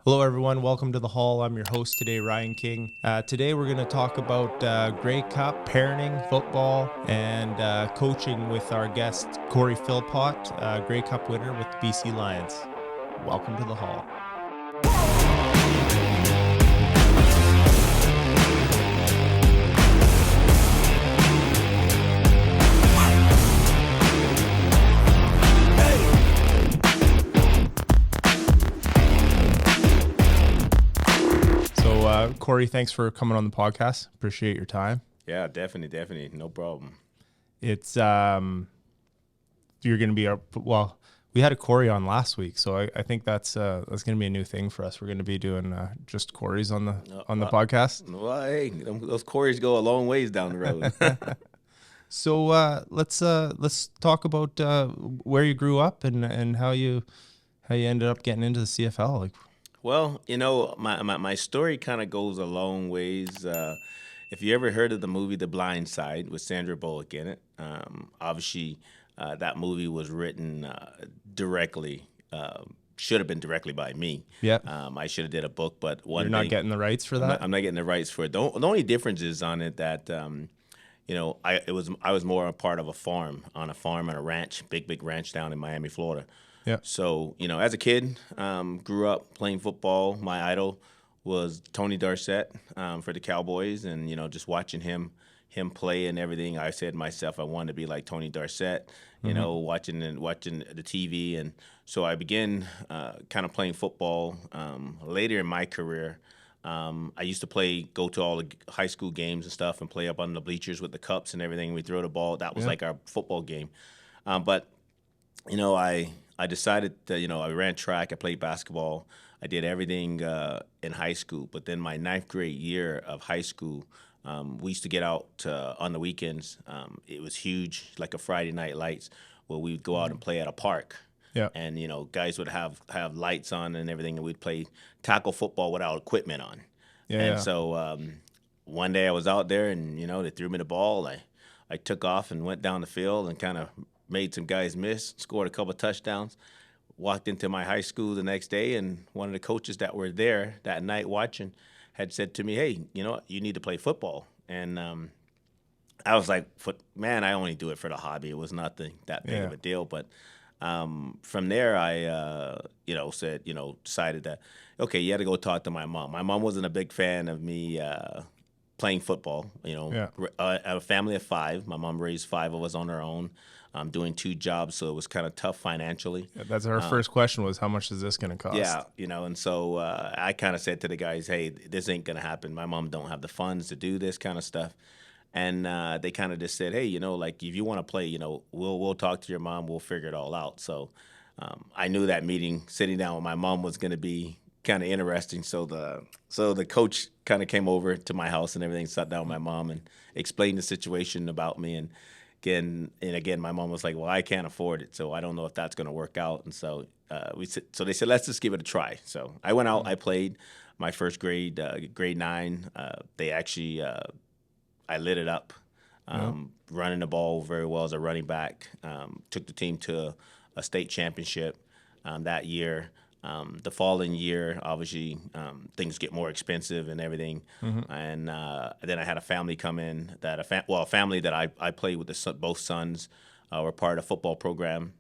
Hello, everyone. Welcome to The Hall. I'm your host today, Ryan King. Today, we're going to talk about Grey Cup, parenting, football, and coaching with our guest, Cory Philpot, Grey Cup winner with BC Lions. Welcome to The Hall. Cory, thanks for coming on the podcast. Appreciate your time. Yeah, definitely. No problem. It's, you're going to be we had a Cory on last week, so I think that's going to be a new thing for us. We're going to be doing just Corys on the podcast. Well, hey, those Corys go a long ways down the road. So let's talk about where you grew up and how you ended up getting into the CFL. Well, my story kind of goes a long ways. If you ever heard of the movie The Blind Side with Sandra Bullock in it, obviously that movie was written directly, should have been directly by me. Yeah. I should have did a book, but you're not getting the rights for that. I'm not getting the rights for it. The only difference is on it that I was more a part of a farm on a ranch, big ranch down in Miami, Florida. Yeah. So, as a kid, grew up playing football. My idol was Tony Dorsett for the Cowboys, and just watching him play and everything. I said to myself, I wanted to be like Tony Dorsett. Watching the TV, and so I began kind of playing football. Later in my career, I used to go to all the high school games and stuff, and play up on the bleachers with the cups and everything. We throw the ball. That was like our football game. But I decided that, I ran track, I played basketball, I did everything in high school. But then my ninth grade year of high school, we used to get out on the weekends. It was huge, like a Friday Night Lights, where we would go out and play at a park. Yeah. And, guys would have lights on and everything, and we'd play tackle football without equipment on. So one day I was out there, and, they threw me the ball. I took off and went down the field and kind of made some guys miss, scored a couple of touchdowns, walked into my high school the next day, and one of the coaches that were there that night watching had said to me, hey, you need to play football. And I was like, man, I only do it for the hobby. It was nothing that big of a deal. But from there, I, decided that, okay, you had to go talk to my mom. My mom wasn't a big fan of me playing football. A family of 5. My mom raised 5 of us on her own. Doing 2 jobs, so it was kind of tough financially. That's our first question was, how much is this going to cost? Yeah, and so I kind of said to the guys, hey, this ain't going to happen. My mom don't have the funds to do this kind of stuff. And they kind of just said, hey, if you want to play, we'll talk to your mom. We'll figure it all out. So I knew that meeting, sitting down with my mom, was going to be kind of interesting. So the coach kind of came over to my house and everything, sat down with my mom and explained the situation about me. And again, my mom was like, well, I can't afford it, so I don't know if that's going to work out. And so so they said, let's just give it a try. So I went out, I played my first grade, grade 9. They actually, I lit it up, running the ball very well as a running back. Took the team to a state championship that year. The following year, obviously, things get more expensive and everything. And then I had a family come in, a family that I played with. Both sons were part of the football program.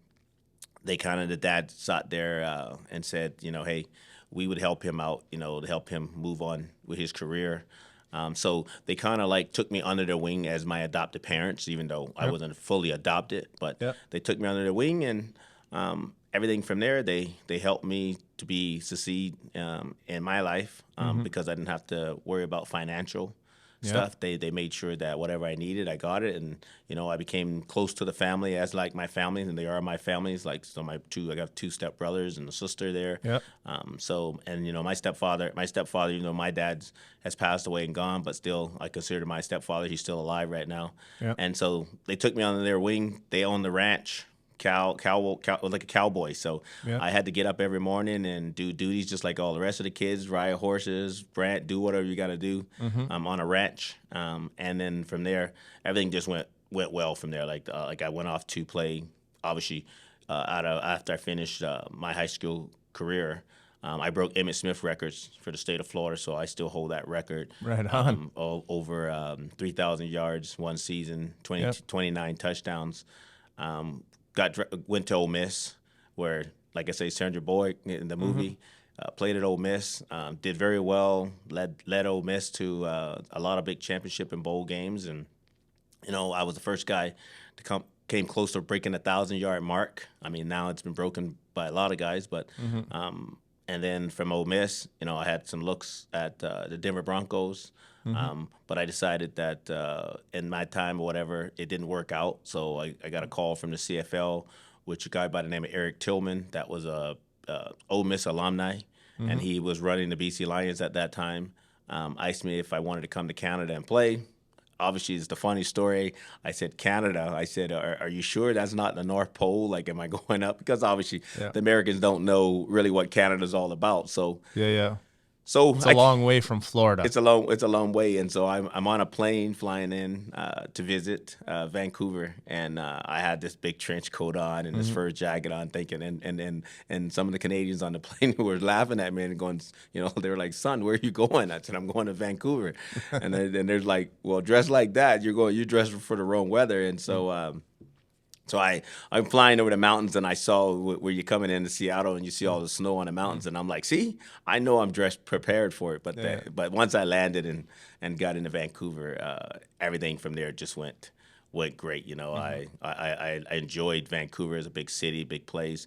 The dad sat there and said, hey, we would help him out, to help him move on with his career. So they kind of took me under their wing as my adopted parents, even though I wasn't fully adopted. But they took me under their wing, and everything from there, they helped me to succeed in my life because I didn't have to worry about financial stuff. They made sure that whatever I needed, I got it, and I became close to the family as like my family, and they are my families. I got 2 stepbrothers and a sister there. Yeah. My stepfather, my dad's has passed away and gone, but still I consider my stepfather. He's still alive right now. Yeah. And so they took me under their wing. They own the ranch. Like a cowboy. So I had to get up every morning and do duties just like all the rest of the kids, ride horses, do whatever you got to do on a ranch. And then from there, everything just went well from there. Like I went off to play, obviously, after I finished my high school career. I broke Emmitt Smith records for the state of Florida, so I still hold that record. Right on. Over 3,000 yards one season, Yep. 29 touchdowns. Went to Ole Miss, where, like I say, Sandra Boyd in the movie played at Ole Miss. Did very well. Led Ole Miss to a lot of big championship and bowl games, and I was the first guy to came close to breaking 1,000-yard mark. I mean, now it's been broken by a lot of guys, but and then from Ole Miss, I had some looks at the Denver Broncos, but I decided that in my time or whatever, it didn't work out. So I got a call from the CFL, which a guy by the name of Eric Tillman, that was a Ole Miss alumni, and he was running the BC Lions at that time. Asked me if I wanted to come to Canada and play. Obviously, it's the funny story. I said, Canada. I said, are you sure that's not the North Pole? Like, am I going up? Because obviously the Americans don't know really what Canada's all about. So Yeah. so It's a long way from Florida. it's a long way, and so I'm on a plane flying in to visit Vancouver, and I had this big trench coat on and this fur jacket on, thinking, and some of the Canadians on the plane who were laughing at me and going, they were like, "Son, where are you going?" I said, "I'm going to Vancouver," and they're like, "Well, dressed like that, you're dressed for the wrong weather," and so. So I'm flying over the mountains, and I saw where you're coming into Seattle, and you see all the snow on the mountains, and I'm like, see, I know I'm dressed prepared for it. But once I landed and got into Vancouver, everything from there just went great. I enjoyed Vancouver as a big city, big place.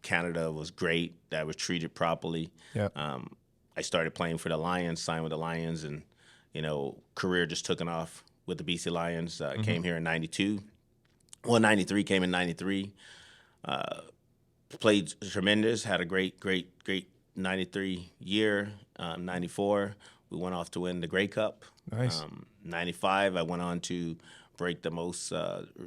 Canada was great. I was treated properly. Yeah. I started playing for the Lions, signed with the Lions, and career just took off with the BC Lions. Came here in '92. Well, 93, came in 93. Played tremendous, had a great 93 year. 94, we went off to win the Grey Cup. Nice. 95, I went on to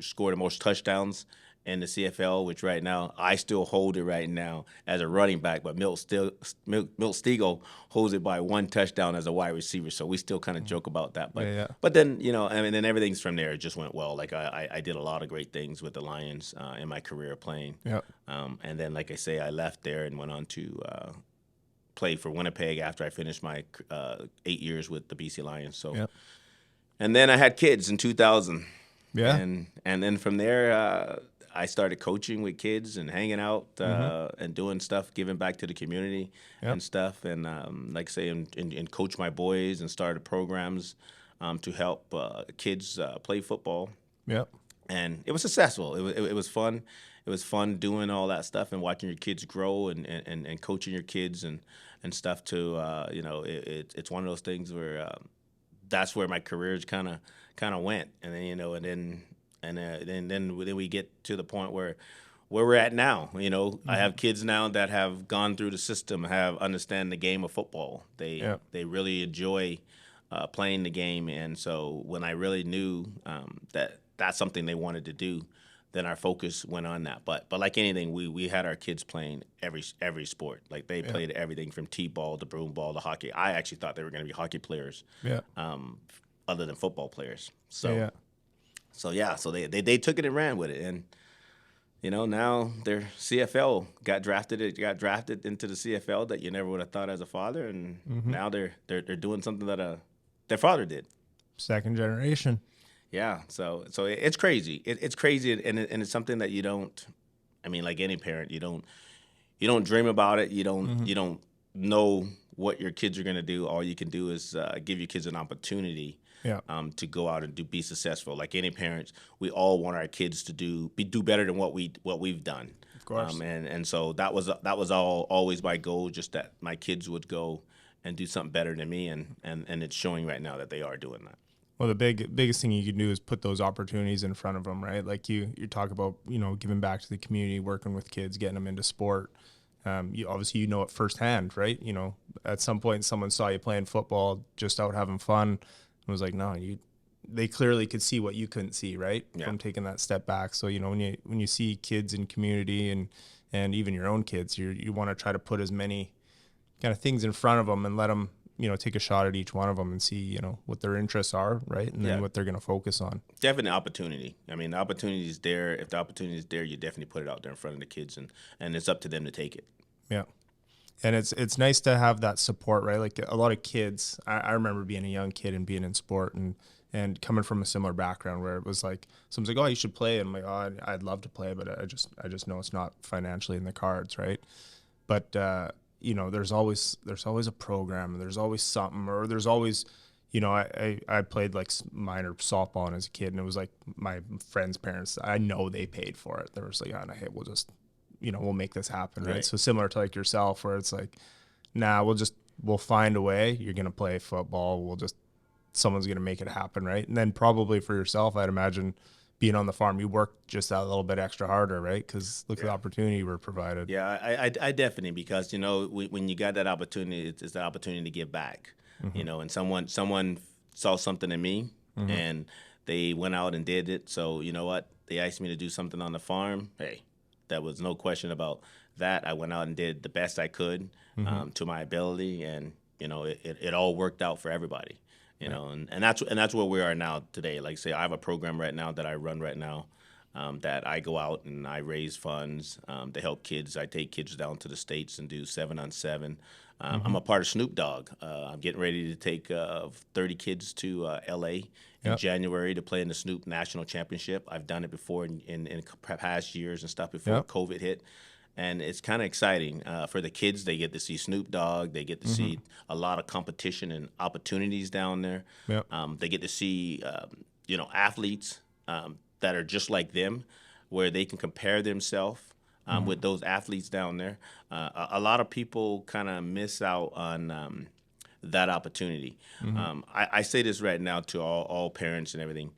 score the most touchdowns in the CFL, which right now, I still hold it right now as a running back, but Milt Stegall holds it by one touchdown as a wide receiver, so we still kind of joke about that. But but then, then everything's from there. It just went well. Like, I did a lot of great things with the Lions in my career playing. Yeah. And then, like I say, I left there and went on to play for Winnipeg after I finished my 8 years with the BC Lions. So, and then I had kids in 2000. Yeah. And then from there, I started coaching with kids and hanging out and doing stuff, giving back to the community and stuff. And like I say, and coach my boys and started programs to help kids play football. Yeah. And it was successful. It was fun. It was fun doing all that stuff and watching your kids grow and coaching your kids and stuff too. It's one of those things where that's where my careers kind of went. And then and then we get to the point where we're at now. I have kids now that have gone through the system, understand the game of football. They really enjoy playing the game, and so when I really knew that that's something they wanted to do, then our focus went on that. But like anything, we had our kids playing every sport. Like, they played everything from t-ball to broom ball to hockey. I actually thought they were going to be hockey players, other than football players. So. So they took it and ran with it, and now their CFL got drafted into the CFL that you never would have thought as a father, and now they're doing something that their father did. Second generation. Yeah, so it's crazy. It's crazy, and it's something that you don't. I mean, like any parent, you don't dream about it. You don't know what your kids are going to do. All you can do is give your kids an opportunity. To go out and be successful. Like any parents, we all want our kids to do better than what we've done. Of course. And so that was always my goal, just that my kids would go and do something better than me, and it's showing right now that they are doing that. Well, the biggest thing you can do is put those opportunities in front of them, right? Like you talk about, giving back to the community, working with kids, getting them into sport. You obviously know it firsthand, right? At some point someone saw you playing football, just out having fun. I was like, no, they clearly could see what you couldn't see, right? From taking that step back. So, when you see kids in community and even your own kids, you want to try to put as many kind of things in front of them and let them, take a shot at each one of them and see, what their interests are, right? And then what they're going to focus on. Definitely opportunity. I mean, the opportunity is there. If the opportunity is there, you definitely put it out there in front of the kids, and it's up to them to take it. Yeah. And it's nice to have that support, right? Like a lot of kids, I remember being a young kid and being in sport and coming from a similar background where it was like someone's like, oh, you should play, and I'm like, oh, I'd love to play, but I just know it's not financially in the cards, right? But there's always a program, there's always something, or there's always, I played like minor softball as a kid, and it was like my friends' parents, I know they paid for it. They were just like, oh, no, hey, we'll just, we'll make this happen, right? Right. So similar to like yourself, where it's like, nah, we'll find a way. You're gonna play football. Someone's gonna make it happen, right? And then probably for yourself, I'd imagine being on the farm, you worked just that little bit extra harder, right? Because look at the opportunity you were provided. Yeah, I definitely, because when you got that opportunity, it's the opportunity to give back. And someone saw something in me, and they went out and did it. So you know what? They asked me to do something on the farm. Hey, that was no question about that. I went out and did the best I could to my ability, and it all worked out for everybody. And that's where we are now today. Like say, I have a program right now that I run right now, that I go out and I raise funds to help kids. I take kids down to the States and do 7-on-7. I'm a part of Snoop Dogg. I'm getting ready to take 30 kids to LA in January to play in the Snoop National Championship. I've done it before in past years and stuff before COVID hit. And it's kind of exciting for the kids. They get to see Snoop Dogg. They get to see a lot of competition and opportunities down there. Yep. They get to see, athletes that are just like them, where they can compare themselves with those athletes down there. A lot of people kind of miss out on that opportunity. I say this right now to all parents and everything.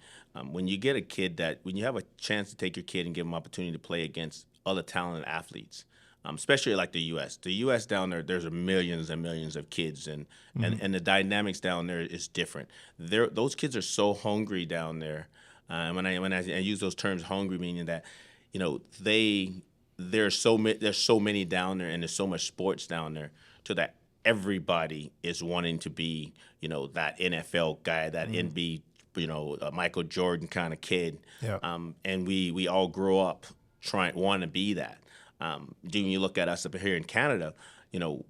When you get a kid when you have a chance to take your kid and give them opportunity to play against other talented athletes, especially like the U.S. The U.S. down there, there's millions and millions of kids, and the dynamics down there is different. Those kids are so hungry down there. When I use those terms, hungry meaning that, there's so many down there, and there's so much sports down there, to that everybody is wanting to be, that NFL guy, that NBA, Michael Jordan kind of kid. Yeah. And we all grow up want to be that. When you look at us up here in Canada,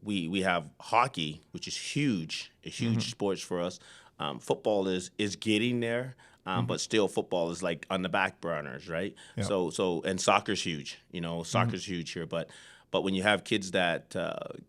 we have hockey, which is a huge sports for us. Football is getting there, but still football is like on the back burners, right? Yeah. So and soccer's huge. Soccer's huge here, but when you have kids that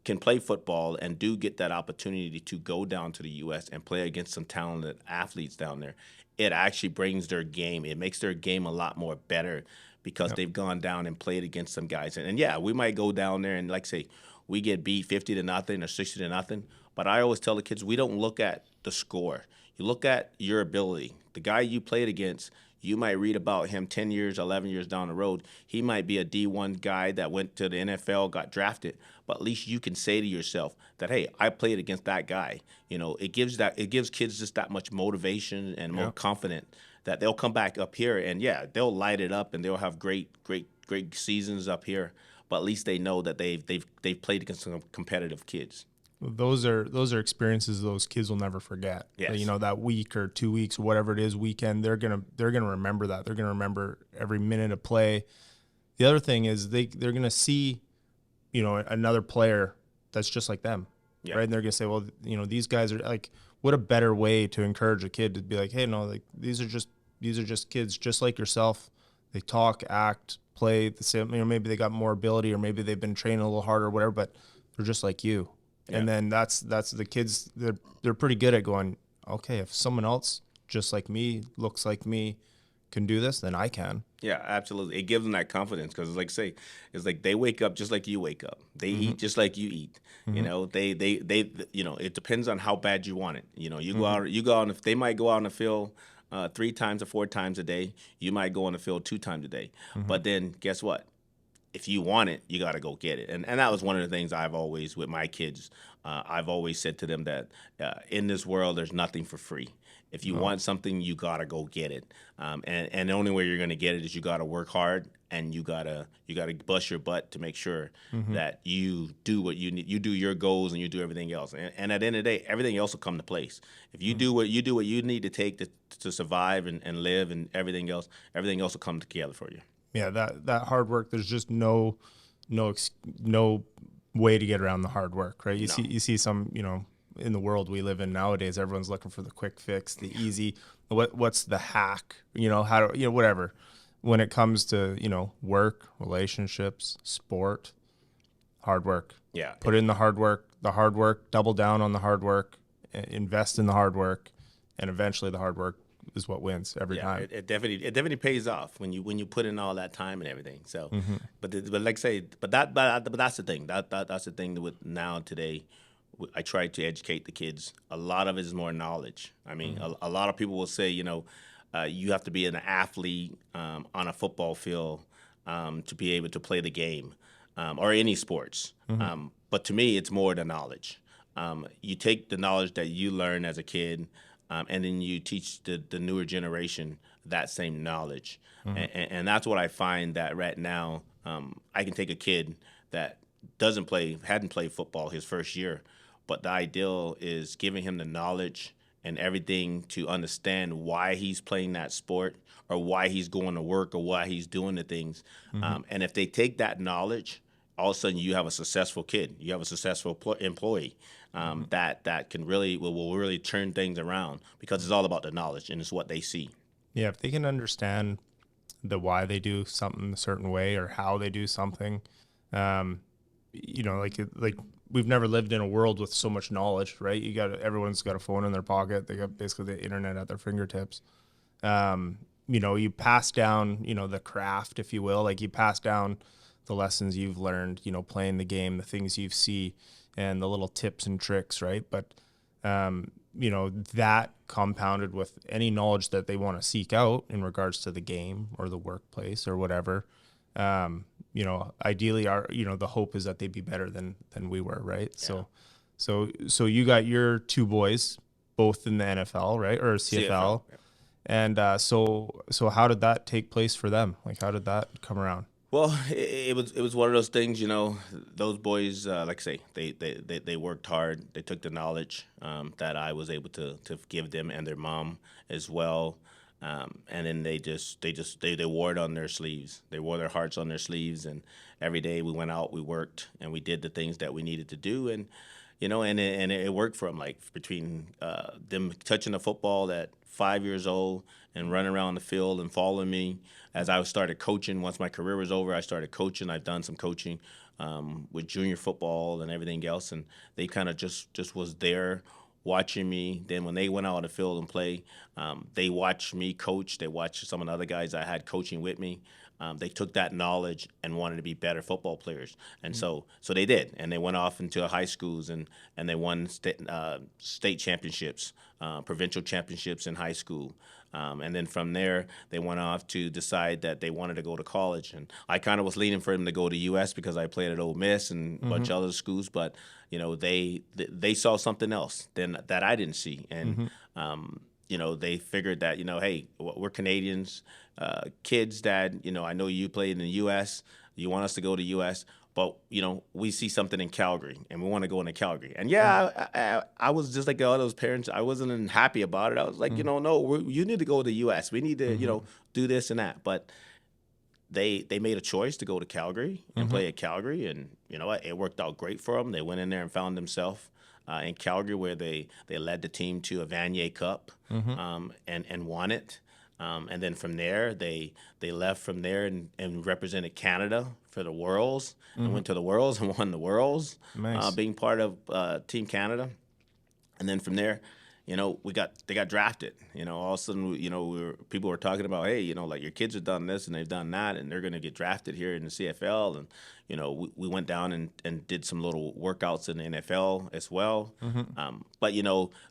can play football and do get that opportunity to go down to the U.S. and play against some talented athletes down there, it actually brings their game. It makes their game a lot more better, because they've gone down and played against some guys. And yeah, we might go down there and, like say, we get beat 50-0 or 60-0. But I always tell the kids, we don't look at the score. You look at your ability. The guy you played against, you might read about him 10 years, 11 years down the road. He might be a D1 guy that went to the NFL, got drafted. But at least you can say to yourself that, hey, I played against that guy. It gives kids just that much motivation and more confidence that they'll come back up here, and they'll light it up, and they'll have great seasons up here. But at least they know that they've played against some competitive kids. Those are experiences those kids will never forget. Yes. That week or 2 weeks, whatever it is, weekend, they're gonna remember that. They're gonna remember every minute of play. The other thing is they're gonna see, another player that's just like them, right? And they're gonna say, well, these guys are like, what a better way to encourage a kid to be like, hey, no, like these are just kids just like yourself. They talk, act, play the same. Maybe they got more ability, or maybe they've been training a little harder or whatever, but they're just like you. Yeah. And then that's the kids. They're pretty good at going, okay, if someone else just like me, looks like me, can do this, then I can. Yeah, absolutely. It gives them that confidence, because it's like they wake up just like you wake up. They eat just like you eat. They it depends on how bad you want it. You go out, if they might go out on the field 3 times or 4 times a day, you might go on the field 2 times a day. But then guess what? If you want it, you got to go get it. And that was one of the things I've always, with my kids, I've always said to them that in this world, there's nothing for free. If you want something, you got to go get it. And the only way you're going to get it is you got to work hard, and you got to bust your butt to make sure that you do what you need. You do your goals, and you do everything else. And at the end of the day, everything else will come to place. If you do what you need to take to survive and live, and everything else will come together for you. Yeah, that hard work. There's just no way to get around the hard work, right? You No. see some, in the world we live in nowadays, everyone's looking for the quick fix, the easy, what's the hack, how to, whatever. When it comes to, work, relationships, sport, hard work. Yeah. Put in the hard work, double down on the hard work, invest in the hard work, and eventually the hard work is what wins every time. It definitely pays off when you put in all that time and everything. So, but like I say, but that's the thing. That's the thing with now today. I try to educate the kids. A lot of it is more knowledge. I mean, a lot of people will say, you have to be an athlete on a football field to be able to play the game or any sports. But to me, it's more the knowledge. You take the knowledge that you learn as a kid, and then you teach the newer generation that same knowledge. And that's what I find that right now, I can take a kid that hadn't played football his first year, but the ideal is giving him the knowledge and everything to understand why he's playing that sport or why he's going to work or why he's doing the things. And if they take that knowledge, all of a sudden you have a successful kid. You have a successful employee that can will really turn things around because it's all about the knowledge and it's what they see. Yeah, if they can understand the why they do something a certain way or how they do something, like we've never lived in a world with so much knowledge, right? Everyone's got a phone in their pocket. They got basically the internet at their fingertips. You pass down, the craft, if you will, like you pass down the lessons you've learned, playing the game, the things you see, and the little tips and tricks, right? But, that compounded with any knowledge that they want to seek out in regards to the game or the workplace or whatever, ideally the hope is that they'd be better than we were, right? Yeah. So you got your two boys, both in the NFL, right? Or CFL. Yeah. And so how did that take place for them? Like, how did that come around? Well, it was one of those things, those boys, like I say, they worked hard. They took the knowledge that I was able to give them and their mom as well. And then they wore it on their sleeves. They wore their hearts on their sleeves. And every day we went out, we worked, and we did the things that we needed to do. And, and it worked for them, like between them touching the football at 5 years old and running around the field and following me as I started coaching. Once my career was over, I started coaching. I've done some coaching with junior football and everything else, and they kind of just was there watching me. Then when they went out on the field and play, they watched me coach. They watched some of the other guys I had coaching with me. They took that knowledge and wanted to be better football players, and so they did. And they went off into high schools and they won state championships, provincial championships in high school. And then from there, they went off to decide that they wanted to go to college. And I kind of was leaning for them to go to U.S. because I played at Ole Miss and a bunch of other schools. But, they saw something else that I didn't see. And, they figured that, hey, we're Canadians, kids that, I know you played in the U.S., you want us to go to U.S., but, we see something in Calgary, and we want to go into Calgary. And, I was just like all those parents. I wasn't happy about it. I was like, no, you need to go to the U.S. We need to, do this and that. But they made a choice to go to Calgary and play at Calgary. And, it worked out great for them. They went in there and found themselves in Calgary where they led the team to a Vanier Cup and won it. And then from there, they left from there and represented Canada for the Worlds and went to the Worlds and won the Worlds, nice. Being part of Team Canada. And then from there, they got drafted. All of a sudden, people were talking about, hey, like your kids have done this and they've done that, and they're going to get drafted here in the CFL. And we went down and did some little workouts in the NFL as well. But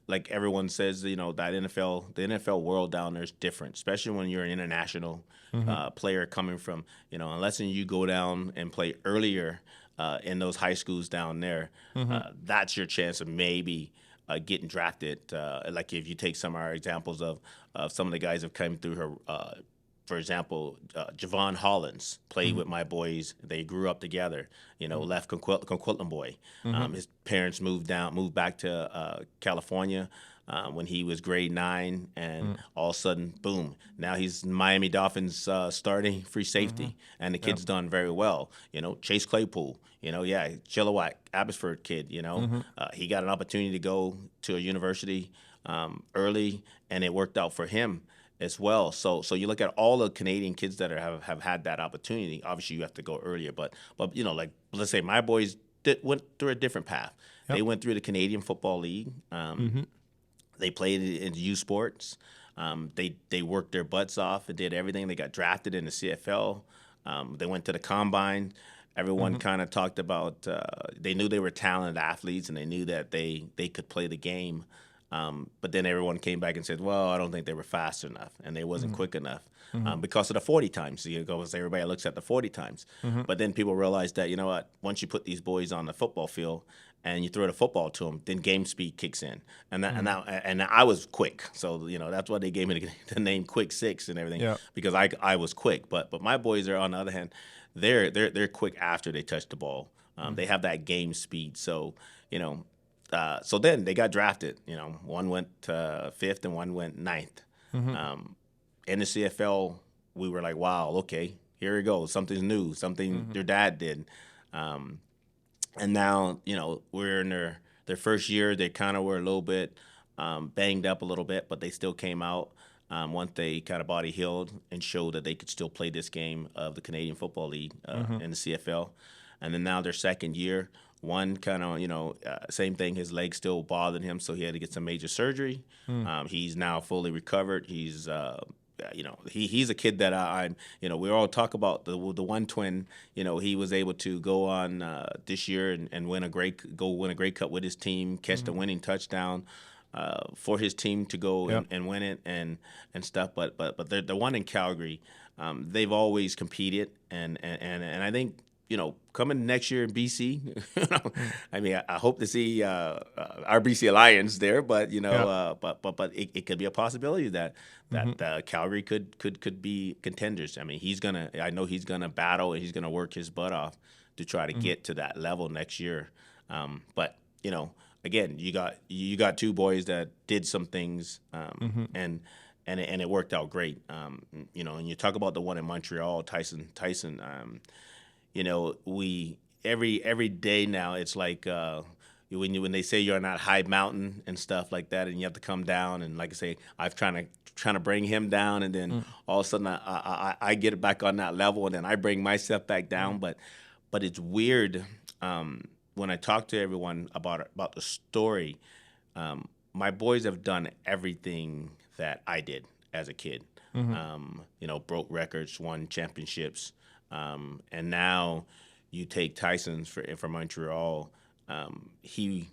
like everyone says, that the NFL world down there is different, especially when you're an international player coming from, unless you go down and play earlier in those high schools down there, that's your chance of maybe getting drafted. Like if you take some of our examples of some of the guys have come through her. For example, Javon Hollins played with my boys. They grew up together. Left Conquitlam boy. His parents moved back to California. when he was grade 9, and all of a sudden, boom! Now he's Miami Dolphins starting free safety, and the Yep. kid's done very well. Chase Claypool. Yeah, Chilliwack, Abbotsford kid. He got an opportunity to go to a university early, and it worked out for him as well. So you look at all the Canadian kids that have had that opportunity. Obviously, you have to go earlier, but like let's say my boys went through a different path. They Yep. went through the Canadian Football League. They played in U Sports. They worked their butts off and did everything. They got drafted in the CFL. They went to the combine. Everyone kind of talked about. They knew they were talented athletes, and they knew that they could play the game. But then everyone came back and said, "Well, I don't think they were fast enough, and they wasn't quick enough because of the 40 times." Because everybody looks at the 40 times, but then people realized that what? Once you put these boys on the football field and you throw the football to them, then game speed kicks in, and I was quick, so that's why they gave me the name Quick Six and everything Yep. because I was quick. But my boys are on the other hand, they're quick after they touch the ball. They have that game speed, so then they got drafted. One went fifth and one went ninth. In the CFL, we were like, wow, okay, here we go. Something's new, something their dad did. And now, we're in their first year. They kind of were a little bit banged up a little bit, but they still came out once they kind of body healed and showed that they could still play this game of the Canadian Football League in the CFL. And then now their second year, one kind of, same thing. His leg still bothered him, so he had to get some major surgery. He's now fully recovered. He's he's a kid that I'm, we all talk about the one twin. He was able to go on this year and win a Grey Cup with his team, catch the winning touchdown for his team to go Yep. and win it and stuff. But the one in Calgary, they've always competed, and I think. Coming next year in BC, I mean, I hope to see our BC Alliance there, but but it could be a possibility that Calgary could be contenders. I mean, I know he's gonna battle and he's gonna work his butt off to try to get to that level next year. But again, you got two boys that did some things, and it worked out great. And you talk about the one in Montreal, Tyson. We every day now it's like when they say you're on that high mountain and stuff like that, and you have to come down, and like I say, I've trying to bring him down, and then all of a sudden I get it back on that level, and then I bring myself back down. But it's weird when I talk to everyone about the story. My boys have done everything that I did as a kid. Broke records, won championships. And now you take Tyson's for Montreal. He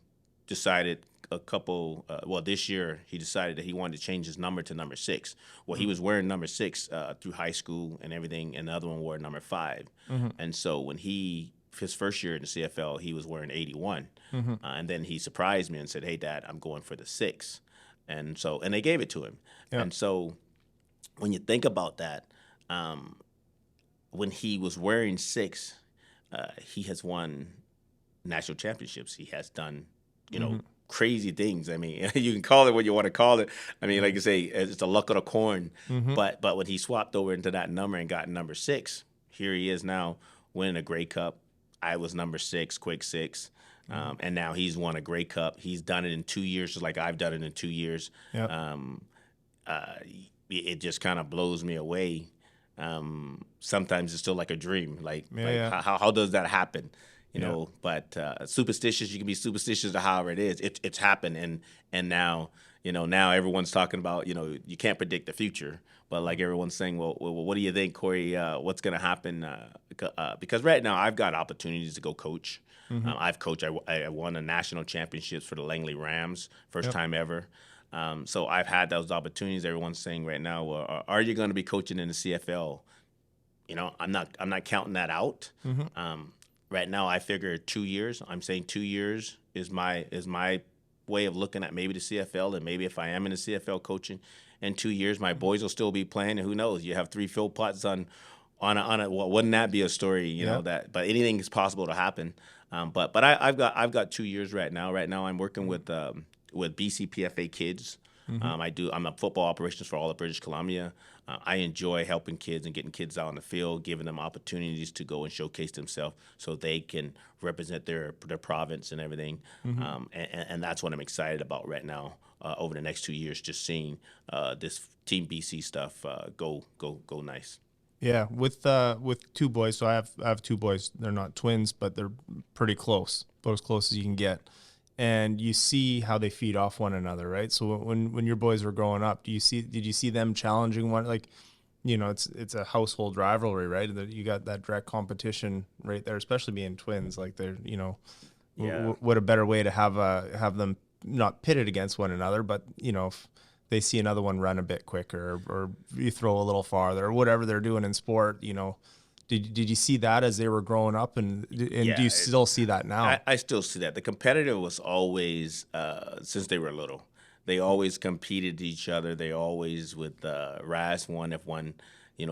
decided this year he decided that he wanted to change his number to number 6. Well, he was wearing number 6 through high school and everything, and the other one wore number 5. And so when his first year in the CFL, he was wearing 81. And then he surprised me and said, "Hey, Dad, I'm going for the 6." And they gave it to him. Yep. And so when you think about that, when he was wearing 6, he has won national championships. He has done, crazy things. I mean, you can call it what you want to call it. I mean, like you say, it's the luck of the corn. But when he swapped over into that number and got number 6, here he is now winning a Grey Cup. I was number 6, Quick 6. And now he's won a Grey Cup. He's done it in 2 years, just like I've done it in 2 years. Yep. It just kind of blows me away. Sometimes it's still like a dream. How does that happen? But superstitious, you can be superstitious to however it is. It's happened, and now now everyone's talking about you can't predict the future, but like everyone's saying, well what do you think, Cory? What's going to happen? Because right now I've got opportunities to go coach. I've coached. I won a national championships for the Langley Rams, first time ever. So I've had those opportunities. Everyone's saying right now, well, are you going to be coaching in the CFL? I'm not counting that out. Right now, I figure 2 years. I'm saying 2 years is my way of looking at maybe the CFL, and maybe if I am in the CFL coaching in 2 years, my boys will still be playing, and who knows? You have 3 Philpots on a wouldn't that be a story? That, but anything is possible to happen. But I've got 2 years right now. Right now, I'm working with with BCPFA Kids. Mm-hmm. I'm a football operations for all of British Columbia. I enjoy helping kids and getting kids out on the field, giving them opportunities to go and showcase themselves so they can represent their province and everything. Mm-hmm. And that's what I'm excited about right now. Over the next 2 years, just seeing this Team BC stuff go nice. Yeah, with two boys. So I have two boys. They're not twins, but they're pretty close, about as close as you can get. And you see how they feed off one another, right? So when your boys were growing up, did you see them challenging one, like, it's a household rivalry, right? That you got that direct competition right there, especially being twins. Like they're, Yeah. what a better way to have them not pitted against one another, but if they see another one run a bit quicker, or you throw a little farther, or whatever they're doing in sport. Did you see that as they were growing up, and do Yeah, you still see that now? I still see that. The competitive was always, since they were little. They always competed each other. They always would rise one if one,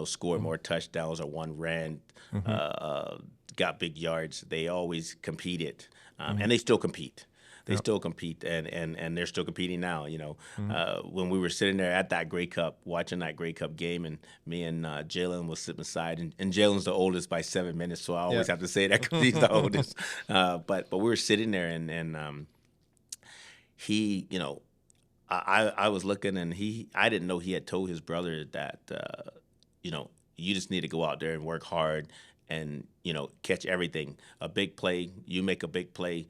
scored more touchdowns or one ran, got big yards. They always competed, and they still compete. They Yep. still compete, and they're still competing now. Mhm. When we were sitting there at that Grey Cup, watching that Grey Cup game, and me and Jalen was sitting beside, and Jalen's the oldest by 7 minutes, so I Yeah. always have to say that because he's the oldest. But we were sitting there, and he, I was looking, and I didn't know he had told his brother that you just need to go out there and work hard, and catch everything. A big play, you make a big play.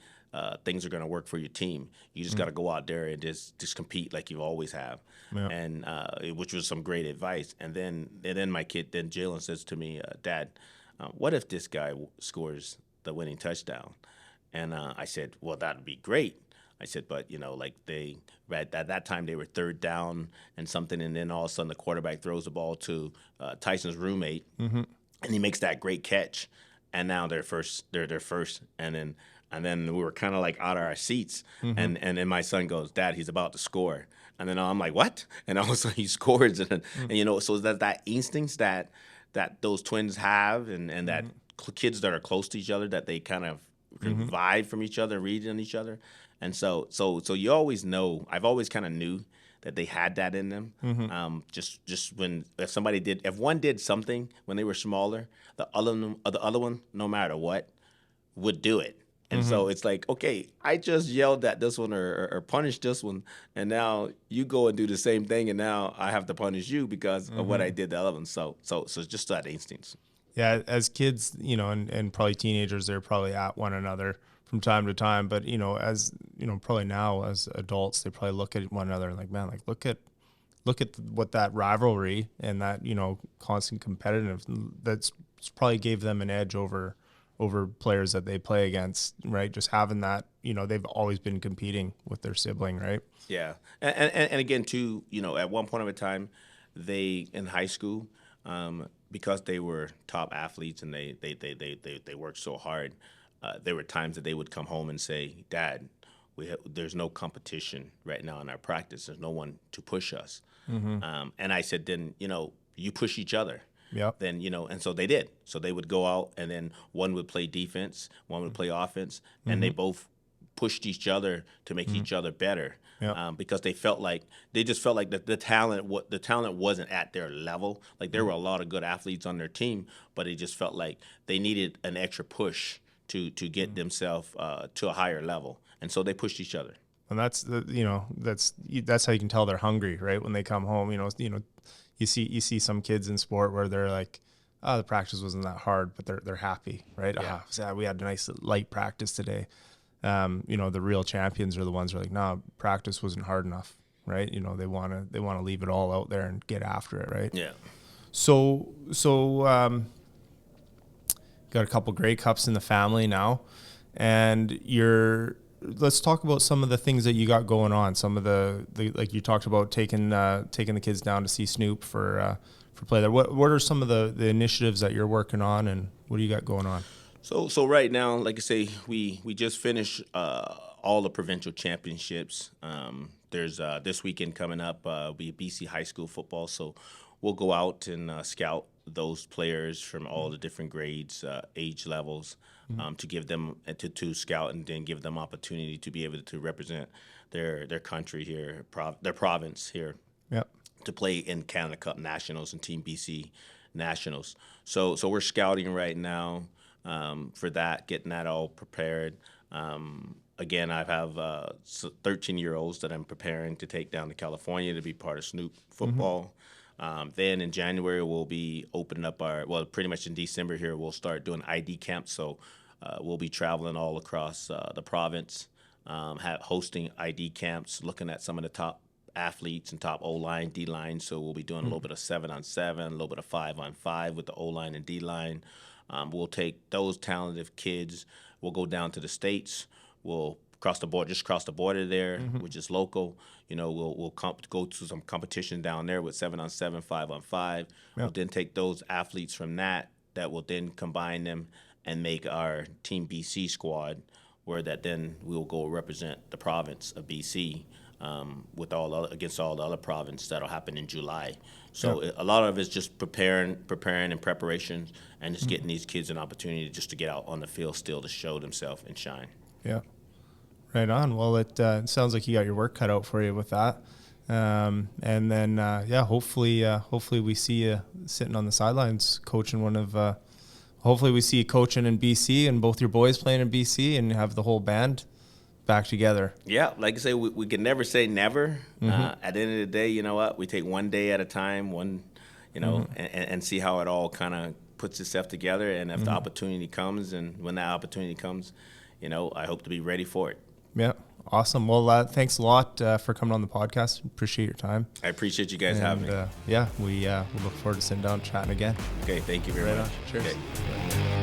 Things are going to work for your team. You just got to go out there and just compete like you always have, Yeah. and which was some great advice. And then my kid, then Jalen says to me, Dad, what if this guy scores the winning touchdown? And I said, well, that'd be great. I said, but like at that time they were third down and something, and then all of a sudden the quarterback throws the ball to Tyson's roommate, Mm-hmm. and he makes that great catch, and now they're first, and then we were kind of like out of our seats, Mm-hmm. and then my son goes, Dad, he's about to score, and then I'm like, what? And all of a sudden he scores, and so that instincts that those twins have, and that Mm-hmm. kids that are close to each other, that they kind of can Mm-hmm. vibe from each other, read on each other, and so you always know. I've always kind of knew that they had that in them. Mm-hmm. Just when if one did something when they were smaller, the other one, no matter what, would do it. And Mm-hmm. so it's like, okay, I just yelled at this one, or punished this one, and now you go and do the same thing, and now I have to punish you because of what I Mm-hmm. did the other one. So it's just that instincts. Yeah, as kids, and probably teenagers, they're probably at one another from time to time. But as probably now as adults, they probably look at one another and like, man, like look at what that rivalry and that constant competitive that's probably gave them an edge over players that they play against, right? Just having that, they've always been competing with their sibling, right? Yeah, and again too, at one point of a time, they in high school, because they were top athletes and they worked so hard. There were times that they would come home and say, Dad, there's no competition right now in our practice. There's no one to push us. Mm-hmm. And I said, then you push each other. Yep. Then and so they did. So they would go out, and then one would play defense, one would play offense, and they Mm-hmm. both pushed each other to make Mm-hmm. each other better, Yep. because they just felt like the talent wasn't at their level. Like there were a lot of good athletes on their team, but it just felt like they needed an extra push to get themselves to a higher level, and so they pushed each other. And that's how you can tell they're hungry, right? When they come home, you see some kids in sport where they're like, oh, the practice wasn't that hard, but they're happy, right? Yeah. So we had a nice light practice today. The real champions are the ones who are like, no, practice wasn't hard enough, right? They wanna leave it all out there and get after it, right? Yeah. So got a couple Grey Cups in the family now, and let's talk about some of the things that you got going on. Some of the like you talked about taking the kids down to see Snoop for play there. What are some of the initiatives that you're working on, and what do you got going on? So right now, like I say, we just finished all the provincial championships. There's this weekend coming up, be BC high school football. So we'll go out and scout those players from all the different grades, age levels. to give them to scout and then give them opportunity to be able to represent their country here, their province here. Yep. To play in Canada Cup Nationals and Team BC Nationals. So we're scouting right now for that, getting that all prepared. Again, I have 13-year-olds that I'm preparing to take down to California to be part of Snoop football. Then in January, we'll be opening up pretty much in December here, we'll start doing ID camps. So we'll be traveling all across the province, hosting ID camps, looking at some of the top athletes and top O-line, D-line. So we'll be doing a little bit of 7-on-7, a little bit of 5-on-5 with the O-line and D-line. We'll take those talented kids. We'll go down to the States. We'll cross the border there, which is local. We'll go to some competition down there with 7-on-7, 5-on-5. Yep. We'll then take those athletes from that will then combine them and make our Team BC squad, where that then we'll go represent the province of BC against all the other provinces that'll happen in July. So a lot of it's just preparing and preparations, and just getting these kids an opportunity just to get out on the field still to show themselves and shine. Yeah, right on. Well, it sounds like you got your work cut out for you with that. And then hopefully we see you sitting on the sidelines coaching hopefully we see you coaching in BC and both your boys playing in BC and have the whole band back together. Yeah, like I say, we can never say never. At the end of the day, you know what? We take one day at a time, and see how it all kind of puts itself together. And if the opportunity comes, and when that opportunity comes, I hope to be ready for it. Yeah, awesome. Well, thanks a lot for coming on the podcast. Appreciate your time. I appreciate you guys having me. We look forward to sitting down and chatting again. Okay, thank you very much. Cheers. Okay.